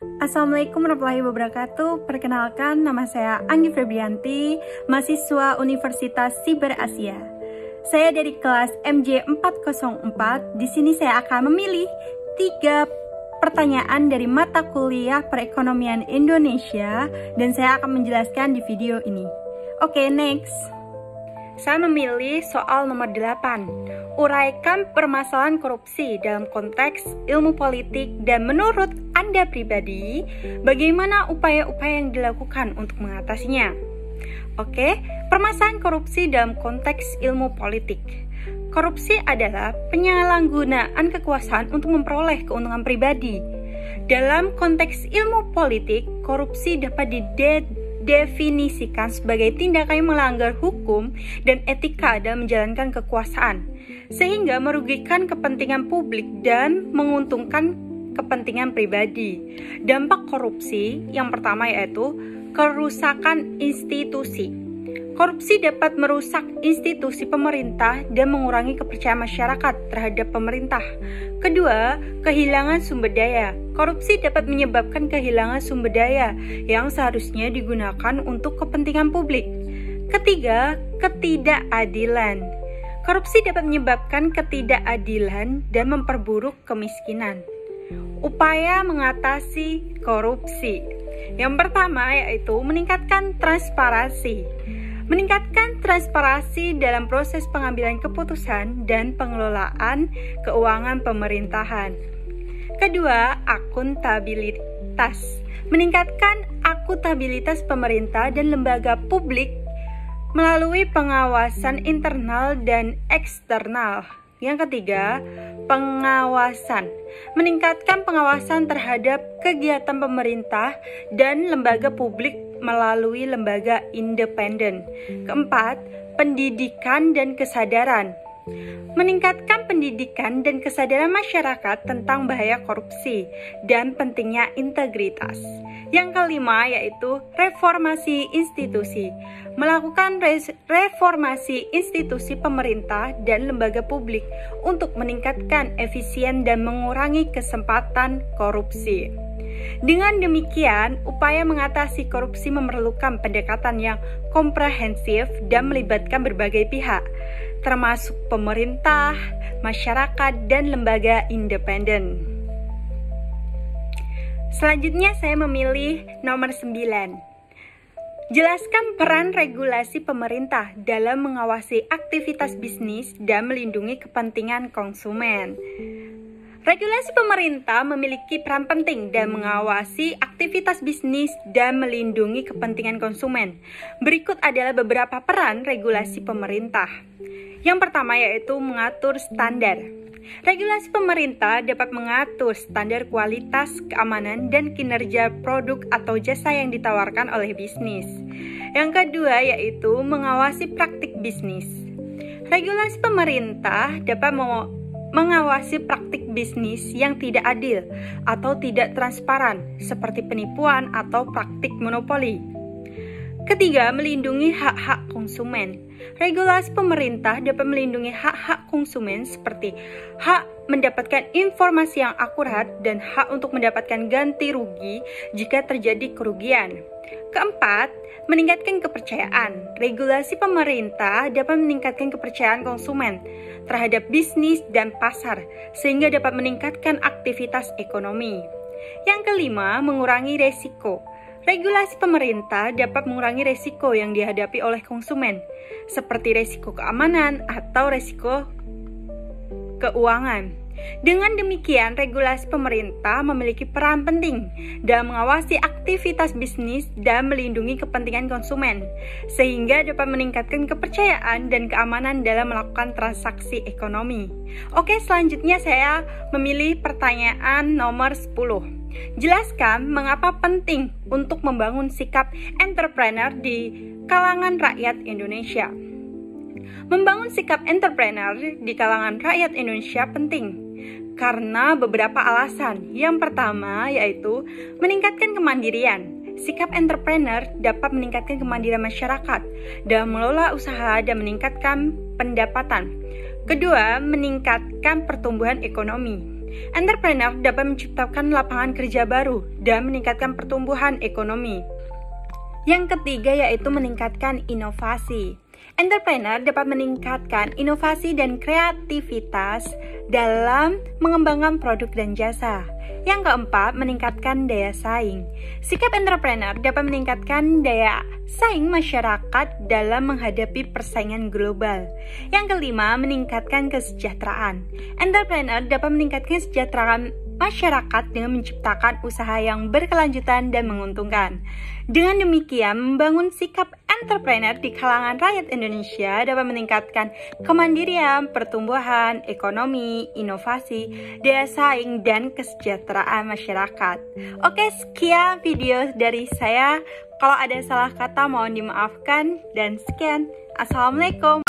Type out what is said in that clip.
Assalamualaikum warahmatullahi wabarakatuh. Perkenalkan, nama saya Anggi Febrianti, mahasiswa Universitas Siber Asia. Saya dari kelas MJ 404. Di sini saya akan memilih 3 pertanyaan dari mata kuliah Perekonomian Indonesia dan saya akan menjelaskan di video ini. Oke, next. Saya memilih soal nomor 8. Uraikan permasalahan korupsi dalam konteks ilmu politik dan menurut Anda pribadi, bagaimana upaya-upaya yang dilakukan untuk mengatasinya? Oke, permasalahan korupsi dalam konteks ilmu politik. Korupsi adalah penyalahgunaan kekuasaan untuk memperoleh keuntungan pribadi. Dalam konteks ilmu politik, korupsi dapat didefinisikan sebagai tindakan yang melanggar hukum dan etika dalam menjalankan kekuasaan, sehingga merugikan kepentingan publik dan menguntungkan kepentingan pribadi. Dampak korupsi yang pertama yaitu kerusakan institusi. Korupsi dapat merusak institusi pemerintah dan mengurangi kepercayaan masyarakat terhadap pemerintah. Kedua, kehilangan sumber daya. Korupsi dapat menyebabkan kehilangan sumber daya yang seharusnya digunakan untuk kepentingan publik. Ketiga, ketidakadilan. Korupsi dapat menyebabkan ketidakadilan dan memperburuk kemiskinan. Upaya mengatasi korupsi. Yang pertama yaitu meningkatkan transparansi. Meningkatkan transparansi dalam proses pengambilan keputusan dan pengelolaan keuangan pemerintahan. Kedua, akuntabilitas. Meningkatkan akuntabilitas pemerintah dan lembaga publik melalui pengawasan internal dan eksternal. Yang ketiga, pengawasan. Meningkatkan pengawasan terhadap kegiatan pemerintah dan lembaga publik melalui lembaga independen. Keempat, pendidikan dan kesadaran. Meningkatkan pendidikan dan kesadaran masyarakat tentang bahaya korupsi dan pentingnya integritas. Yang kelima yaitu reformasi institusi. Melakukan reformasi institusi pemerintah dan lembaga publik untuk meningkatkan efisien dan mengurangi kesempatan korupsi. Dengan demikian, upaya mengatasi korupsi memerlukan pendekatan yang komprehensif dan melibatkan berbagai pihak, termasuk pemerintah, masyarakat, dan lembaga independen. Selanjutnya saya memilih nomor 9. Jelaskan peran regulasi pemerintah dalam mengawasi aktivitas bisnis dan melindungi kepentingan konsumen. Regulasi pemerintah memiliki peran penting dalam mengawasi aktivitas bisnis dan melindungi kepentingan konsumen. Berikut adalah beberapa peran regulasi pemerintah. Yang pertama yaitu mengatur standar. Regulasi pemerintah dapat mengatur standar kualitas, keamanan, dan kinerja produk atau jasa yang ditawarkan oleh bisnis. Yang kedua yaitu mengawasi praktik bisnis. Regulasi pemerintah dapat mengawasi praktik bisnis yang tidak adil atau tidak transparan, seperti penipuan atau praktik monopoli. Ketiga, melindungi hak-hak konsumen. Regulasi pemerintah dapat melindungi hak-hak konsumen seperti hak mendapatkan informasi yang akurat dan hak untuk mendapatkan ganti rugi jika terjadi kerugian. Keempat, meningkatkan kepercayaan. Regulasi pemerintah dapat meningkatkan kepercayaan konsumen terhadap bisnis dan pasar sehingga dapat meningkatkan aktivitas ekonomi. Yang kelima, mengurangi resiko. Regulasi pemerintah dapat mengurangi resiko yang dihadapi oleh konsumen, seperti resiko keamanan atau resiko keuangan. Dengan demikian, regulasi pemerintah memiliki peran penting dalam mengawasi aktivitas bisnis dan melindungi kepentingan konsumen, sehingga dapat meningkatkan kepercayaan dan keamanan dalam melakukan transaksi ekonomi. Oke, selanjutnya saya memilih pertanyaan nomor 10. Jelaskan mengapa penting untuk membangun sikap entrepreneur di kalangan rakyat Indonesia. Membangun sikap entrepreneur di kalangan rakyat Indonesia penting karena beberapa alasan. Yang pertama yaitu meningkatkan kemandirian. Sikap entrepreneur dapat meningkatkan kemandirian masyarakat dalam mengelola usaha dan meningkatkan pendapatan. Kedua, meningkatkan pertumbuhan ekonomi. Entrepreneur dapat menciptakan lapangan kerja baru dan meningkatkan pertumbuhan ekonomi. Yang ketiga yaitu meningkatkan inovasi. Entrepreneur dapat meningkatkan inovasi dan kreativitas dalam mengembangkan produk dan jasa. Yang keempat, meningkatkan daya saing. Sikap entrepreneur dapat meningkatkan daya saing masyarakat dalam menghadapi persaingan global. Yang kelima, meningkatkan kesejahteraan. Entrepreneur dapat meningkatkan kesejahteraan masyarakat dengan menciptakan usaha yang berkelanjutan dan menguntungkan. Dengan demikian, membangun sikap entrepreneur di kalangan rakyat Indonesia dapat meningkatkan kemandirian, pertumbuhan, ekonomi, inovasi, daya saing, dan kesejahteraan masyarakat. Oke, sekian video dari saya. Kalau ada salah kata mohon dimaafkan, dan sekian. Assalamualaikum